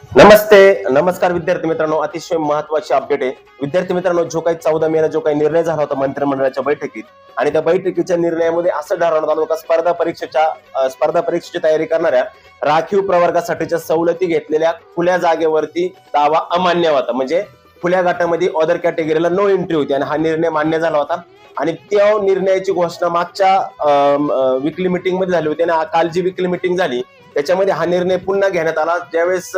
नमस्ते नमस्कार विद्यार्थी मित्रांनो, अतिशय महत्वाची अपडेट आहे विद्यार्थी मित्रांनो. जो काही 14 मेला जो काही निर्णय झाला होता मंत्रिमंडळाच्या बैठकीत, आणि त्या बैठकीच्या निर्णयामध्ये असं ठरवण्यात आलं होतं, स्पर्धा परीक्षेची तयारी करणाऱ्या राखीव प्रवर्गासाठीच्या सवलती घेतलेल्या खुल्या जागेवरती दावा अमान्य होता. म्हणजे खुल्या गटामध्ये अदर कॅटेगरीला नो एंट्री होती आणि हा निर्णय मान्य झाला होता. आणि त्या निर्णयाची घोषणा मागच्या विकली मिटिंग मध्ये झाली होती आणि काल जी विकली मिटिंग झाली त्याच्यामध्ये हा निर्णय पुन्हा घेण्यात आला. ज्यावेळेस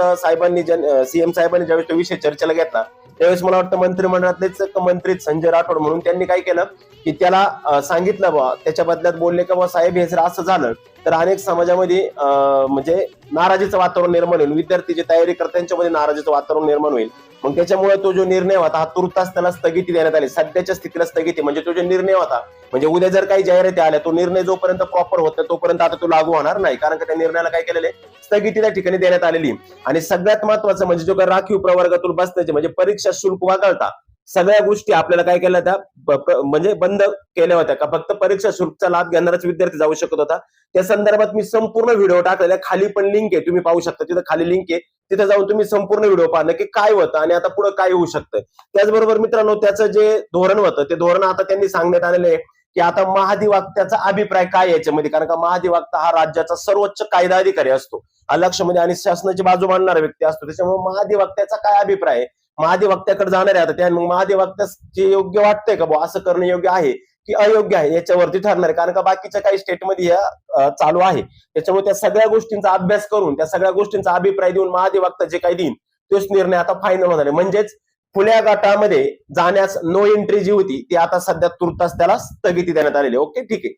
सीएम साहेबांनी ज्यावेळेस तो विषय चर्चेला घेतला, त्यावेळेस मला वाटतं मंत्रिमंडळातलेच मंत्री संजय राठोड म्हणून त्यांनी काय केलं की त्याला सांगितलं बा, त्याच्या बदल्यात बोलले का बा साहेब हे जर असं झालं तर अनेक समाजामध्ये म्हणजे नाराजीचं वातावरण निर्माण होईल, विद्यार्थी जे तयारी करतात त्यांच्यामध्ये नाराजीचं वातावरण निर्माण होईल. मग त्याच्यामुळे तो जो निर्णय होता हा तुर्तास त्याला स्थगिती देण्यात आली, सध्याच्या स्थितीला स्थगिती. म्हणजे तो जो निर्णय होता, म्हणजे उद्या जर काही जाहिराती आल्या, तो निर्णय जोपर्यंत प्रॉपर होत तोपर्यंत आता तो लागू होणार नाही, कारण का त्या निर्णयाला काय केलेले स्थगिती त्या ठिकाणी देण्यात आलेली. आणि सगळ्यात महत्वाचं म्हणजे जो काही राखीव प्रवर्गातून बसण्याचे म्हणजे परीक्षा शुल्क वगळता सगळ्या गोष्टी आपल्याला काय केल्या त्या म्हणजे बंद केल्या होत्या. का फक्त परीक्षा शुल्कचा लाभ घेणारच विद्यार्थी जाऊ शकत होता. त्या संदर्भात मी संपूर्ण व्हिडिओ टाकलेला, खाली पण लिंक आहे, तुम्ही पाहू शकता, तिथं खाली लिंक आहे, तिथे जाऊन तुम्ही संपूर्ण व्हिडिओ पाहा की काय होतं आणि आता पुढे काय होऊ शकतं. त्याचबरोबर मित्रांनो, त्याचं जे धोरण होतं ते धोरण आता त्यांनी सांगण्यात आलेलं आहे की आता महाधिवक्त्याचा अभिप्राय काय याच्यामध्ये, कारण का महाधिवक्ता हा राज्याचा सर्वोच्च कायदा अधिकारी असतो लक्षामध्ये आणि शासनाची बाजू मांडणारा व्यक्ती असतो. त्याच्यामुळे महाधिवक्त्याचा काय अभिप्राय आहे, महाधिवक्त्याकडे जाणार आहे आता, त्या महाधिवक्त्यास जे योग्य वाटतंय का बुवा असं करणं योग्य आहे की अयोग्य आहे याच्यावरती ठरणार आहे, कारण का बाकीच्या काही स्टेटमध्ये या चालू आहे. त्याच्यामुळे त्या सगळ्या गोष्टींचा अभ्यास करून त्या सगळ्या गोष्टींचा अभिप्राय देऊन महाधिवक्ता जे काही देईन तोच निर्णय आता फायनल होणार आहे. म्हणजेच खुल्या गटामध्ये जाण्यास नो एंट्री जी होती ती आता सध्या तुर्तास त्याला स्थगिती देण्यात आलेली. ओके, ठीक आहे.